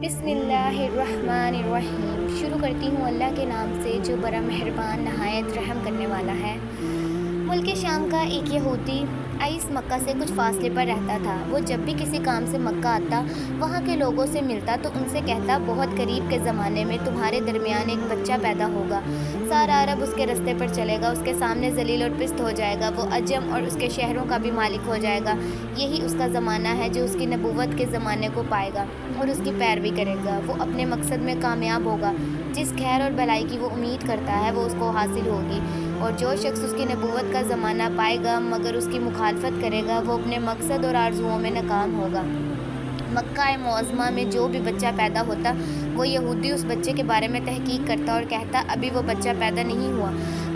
بسم اللہ الرحمن الرحیم۔ شروع کرتی ہوں اللہ کے نام سے جو بڑا مہربان نہایت رحم کرنے والا ہے۔ ملک شام کا ایک یہودی عیس مکہ سے کچھ فاصلے پر رہتا تھا۔ وہ جب بھی کسی کام سے مکہ آتا، وہاں کے لوگوں سے ملتا تو ان سے کہتا، بہت قریب کے زمانے میں تمہارے درمیان ایک بچہ پیدا ہوگا، سارا عرب اس کے رستے پر چلے گا، اس کے سامنے ذلیل اور پست ہو جائے گا، وہ عجم اور اس کے شہروں کا بھی مالک ہو جائے گا۔ یہی اس کا زمانہ ہے جو اس کی نبوت کے زمانے کو پائے گا اور اس کی پیروی کرے گا۔ وہ اپنے مقصد میں کامیاب ہوگا، جس خیر اور بھلائی کی وہ امید کرتا ہے وہ اس کو حاصل ہوگی، اور جو شخص اس کی نبوت کا زمانہ پائے گا مگر اس کی مخالفت کرے گا، وہ اپنے مقصد اور آرزوؤں میں ناکام ہوگا۔ مکہ معظمہ میں جو بھی بچہ پیدا ہوتا، وہ یہودی اس بچے کے بارے میں تحقیق کرتا اور کہتا، ابھی وہ بچہ پیدا نہیں ہوا۔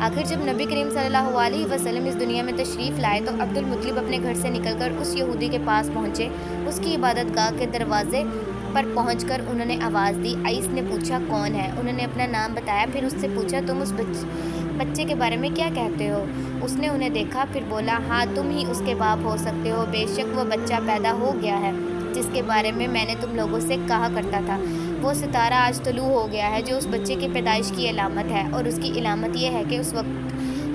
آخر جب نبی کریم صلی اللہ علیہ وسلم اس دنیا میں تشریف لائے تو عبد المطلب اپنے گھر سے نکل کر اس یہودی کے پاس پہنچے۔ اس کی عبادت گاہ کے دروازے پر پہنچ کر انہوں نے آواز دی۔ عیس نے پوچھا، کون ہے؟ انہوں نے اپنا نام بتایا، پھر اس سے پوچھا، تم اس بچے کے بارے میں کیا کہتے ہو؟ اس نے انہیں دیکھا، پھر بولا، ہاں تم ہی اس کے باپ ہو سکتے ہو، بے شک وہ بچہ پیدا ہو گیا ہے جس کے بارے میں نے تم لوگوں سے کہا کرتا تھا۔ وہ ستارہ آج طلوع ہو گیا ہے جو اس بچے کی پیدائش کی علامت ہے، اور اس کی علامت یہ ہے کہ اس وقت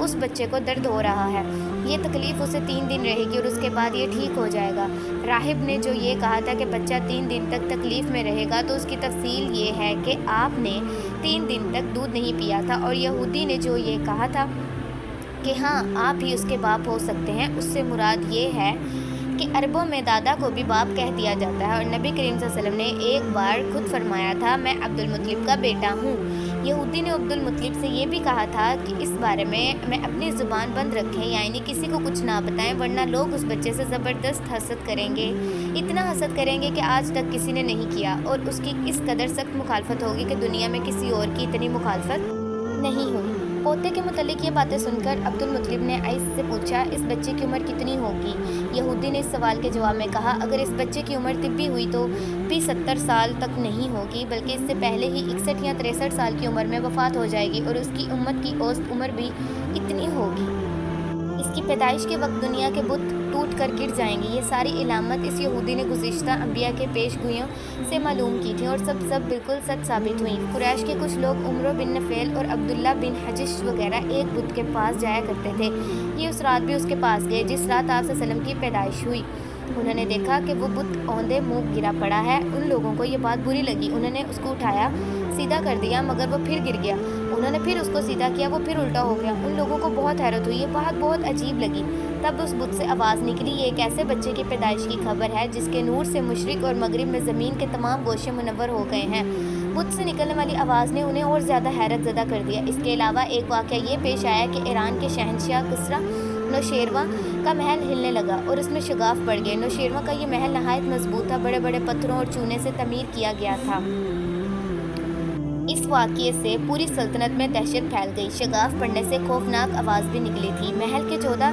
اس بچے کو درد ہو رہا ہے۔ یہ تکلیف اسے 3 دن رہے گی اور اس کے بعد یہ ٹھیک ہو جائے گا۔ راہب نے جو یہ کہا تھا کہ بچہ 3 دن تک تکلیف میں رہے گا، تو اس کی تفصیل یہ ہے کہ آپ نے 3 دن تک دودھ نہیں پیا تھا، اور یہودی نے جو یہ کہا تھا کہ ہاں آپ ہی اس کے باپ ہو سکتے ہیں، اس سے مراد یہ ہے کہ عربوں میں دادا کو بھی باپ کہہ دیا جاتا ہے، اور نبی کریم صلی اللہ علیہ وسلم نے ایک بار خود فرمایا تھا، میں عبد المطلب کا بیٹا ہوں۔ یہودی نے عبد المطلب سے یہ بھی کہا تھا کہ اس بارے میں اپنی زبان بند رکھیں، یعنی کسی کو کچھ نہ بتائیں، ورنہ لوگ اس بچے سے زبردست حسد کریں گے، اتنا حسد کریں گے کہ آج تک کسی نے نہیں کیا، اور اس کی اس قدر سخت مخالفت ہوگی کہ دنیا میں کسی اور کی اتنی مخالفت نہیں ہوئی۔ پوتے کے متعلق یہ باتیں سن کر عبد المطلب نے عیس سے پوچھا، اس بچے کی عمر کتنی ہوگی؟ یہودی نے اس سوال کے جواب میں کہا، اگر اس بچے کی عمر طبی ہوئی تو بھی 70 سال تک نہیں ہوگی، بلکہ اس سے پہلے ہی 61 یا 63 سال کی عمر میں وفات ہو جائے گی، اور اس کی امت کی اوسط عمر بھی اتنی ہوگی۔ اس کی پیدائش کے وقت دنیا کے بت ٹوٹ کر گر جائیں گے۔ یہ ساری علامت اس یہودی نے گزشتہ انبیاء کے پیش گوئیوں سے معلوم کی تھیں، اور سب بالکل سچ ثابت ہوئیں۔ قریش کے کچھ لوگ عمرو بن نفیل اور عبداللہ بن حجش وغیرہ ایک بت کے پاس جایا کرتے تھے۔ یہ اس رات بھی اس کے پاس گئے جس رات آپ صلی اللہ علیہ وسلم کی پیدائش ہوئی۔ انہوں نے دیکھا کہ وہ بت اوندے منہ گرا پڑا ہے۔ ان لوگوں کو یہ بات بری لگی، انہوں نے اس کو اٹھایا، سیدھا کر دیا، مگر وہ پھر گر گیا۔ انہوں نے پھر اس کو سیدھا کیا، وہ پھر الٹا ہو گیا۔ ان لوگوں کو بہت حیرت ہوئی، یہ بات بہت عجیب لگی۔ تب اس بت سے آواز نکلی، یہ ایک ایسے بچے کی پیدائش کی خبر ہے جس کے نور سے مشرق اور مغرب میں زمین کے تمام گوشے منور ہو گئے ہیں۔ بت سے نکلنے والی آواز نے انہیں اور زیادہ حیرت زدہ کر دیا۔ اس کے علاوہ ایک واقعہ یہ پیش آیا کہ ایران کے شہنشاہ کسریٰ نوشیروان کا محل ہلنے لگا اور اس میں شگاف پڑ گئے۔ نوشیروان کا یہ محل نہایت مضبوط تھا، بڑے بڑے پتھروں اور چونے سے تعمیر کیا گیا تھا۔ اس واقعے سے پوری سلطنت میں دہشت پھیل گئی۔ شگاف پڑنے سے خوفناک آواز بھی نکلی تھی۔ محل کے 14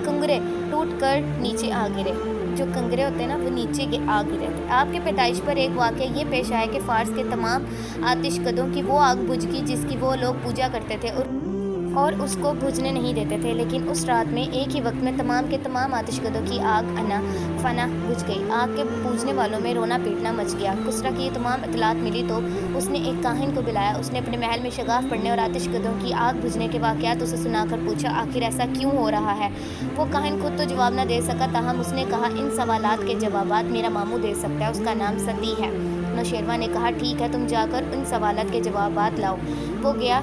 کنگرے ٹوٹ کر نیچے آ گرے۔ جو کنگرے ہوتے ہیں نا، وہ نیچے آ گرے تھے۔ آپ کے پیدائش پر ایک واقعہ یہ پیش آیا کہ فارس کے تمام آتش کدوں کی وہ آگ بجھ گئی جس کی وہ لوگ پوجا کرتے تھے اور اس کو بجھنے نہیں دیتے تھے، لیکن اس رات میں ایک ہی وقت میں تمام کے تمام آتش کدوں کی آگ انا فنا بجھ گئی۔ آگ کے پوجنے والوں میں رونا پیٹنا مچ گیا۔ کسریٰ کی یہ تمام اطلاعات ملی تو اس نے ایک کاہن کو بلایا۔ اس نے اپنے محل میں شگاف پڑنے اور آتش کدوں کی آگ بجھنے کے واقعات اسے سنا کر پوچھا، آخر ایسا کیوں ہو رہا ہے؟ وہ کاہن خود تو جواب نہ دے سکا، تاہم اس نے کہا، ان سوالات کے جوابات میرا ماموں دے سکتا ہے، اس کا نام ستی ہے۔ نوشیروان نے کہا، ٹھیک ہے، تم جا کر ان سوالات کے جوابات لاؤ۔ وہ گیا،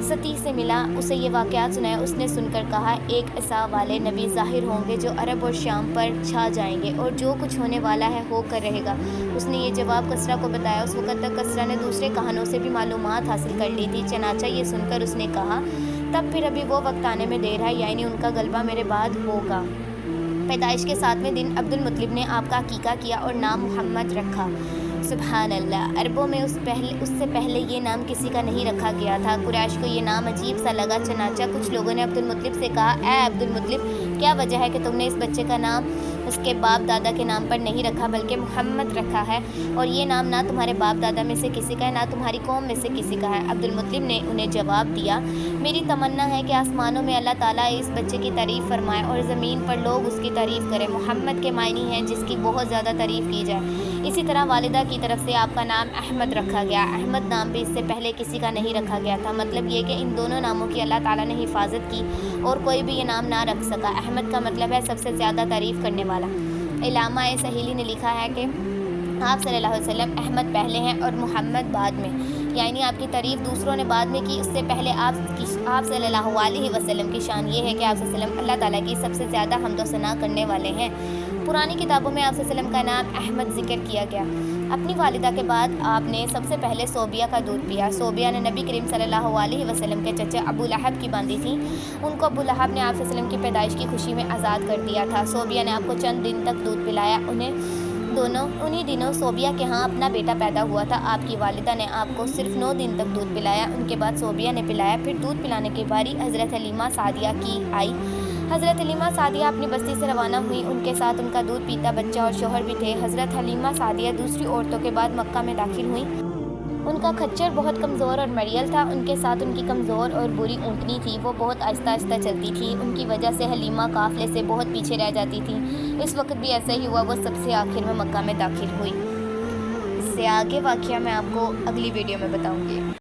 ستی سے ملا، اسے یہ واقعات سنائے۔ اس نے سن کر کہا، ایک عصا والے نبی ظاہر ہوں گے جو عرب اور شام پر چھا جائیں گے، اور جو کچھ ہونے والا ہے ہو کر رہے گا۔ اس نے یہ جواب کسریٰ کو بتایا۔ اس وقت تک کسریٰ نے دوسرے کہانوں سے بھی معلومات حاصل کر لی تھی، چنانچہ یہ سن کر اس نے کہا، تب پھر ابھی وہ وقت آنے میں دیر ہے، یعنی ان کا غلبہ میرے بعد ہوگا۔ پیدائش کے 7ویں دن عبد المطلب نے آپ کا عقیقہ کیا اور نام محمد رکھا۔ سبحان اللہ! عربوں میں اس سے پہلے یہ نام کسی کا نہیں رکھا گیا تھا۔ قریش کو یہ نام عجیب سا لگا، چنانچہ کچھ لوگوں نے عبد المطلب سے کہا، اے عبد المطلب، کیا وجہ ہے کہ تم نے اس بچے کا نام اس کے باپ دادا کے نام پر نہیں رکھا بلکہ محمد رکھا ہے، اور یہ نام نہ تمہارے باپ دادا میں سے کسی کا ہے، نہ تمہاری قوم میں سے کسی کا ہے؟ عبد المطلب نے انہیں جواب دیا، میری تمنا ہے کہ آسمانوں میں اللہ تعالیٰ اس بچے کی تعریف فرمائے اور زمین پر لوگ اس کی تعریف کریں۔ محمد کے معنی ہیں جس کی بہت زیادہ تعریف کی جائے۔ اسی طرح والدہ کی طرف سے آپ کا نام احمد رکھا گیا۔ احمد نام بھی اس سے پہلے کسی کا نہیں رکھا گیا تھا، مطلب یہ کہ ان دونوں ناموں کی اللہ تعالیٰ نے حفاظت کی اور کوئی بھی یہ نام نہ رکھ سکا۔ احمد کا مطلب ہے سب سے زیادہ تعریف کرنے والا۔ علامہ سہیلی نے لکھا ہے کہ آپ صلی اللہ علیہ وسلم احمد پہلے ہیں اور محمد بعد میں، یعنی آپ کی تعریف دوسروں نے بعد میں کی، اس سے پہلے آپ صلی اللہ علیہ وسلم کی شان یہ ہے کہ آپ صلی اللہ علیہ وسلم اللہ تعالیٰ کی سب سے زیادہ حمد و ثنا کرنے والے ہیں۔ پرانی کتابوں میں آپ صلی اللہ علیہ وسلم کا نام احمد ذکر کیا گیا۔ اپنی والدہ کے بعد آپ نے سب سے پہلے صوبیہ کا دودھ پیا۔ صوبیہ نے نبی کریم صلی اللہ علیہ وسلم کے چچا ابو لہب کی باندھی تھیں۔ ان کو ابو لہب نے آپ صلی اللہ علیہ وسلم کی پیدائش کی خوشی میں آزاد کر دیا تھا۔ صوبیہ نے آپ کو چند دن تک دودھ پلایا۔ انہی دنوں صوبیہ کے ہاں اپنا بیٹا پیدا ہوا تھا۔ آپ کی والدہ نے آپ کو صرف 9 دن تک دودھ پلایا، ان کے بعد صوبیہ نے پلایا۔ پھر دودھ پلانے کی باری حضرت حلیمہ سعدیہ کی آئی۔ حضرت حلیمہ سعدیہ اپنی بستی سے روانہ ہوئی، ان کے ساتھ ان کا دودھ پیتا بچہ اور شوہر بھی تھے۔ حضرت حلیمہ سعدیہ دوسری عورتوں کے بعد مکہ میں داخل ہوئیں۔ ان کا کھچر بہت کمزور اور مریل تھا، ان کے ساتھ ان کی کمزور اور بری اونٹنی تھی، وہ بہت آہستہ آہستہ چلتی تھی، ان کی وجہ سے حلیمہ قافلے سے بہت پیچھے رہ جاتی تھی۔ اس وقت بھی ایسا ہی ہوا، وہ سب سے آخر میں مکہ میں داخل ہوئی۔ اس سے آگے واقعہ میں آپ کو اگلی ویڈیو میں بتاؤں گی۔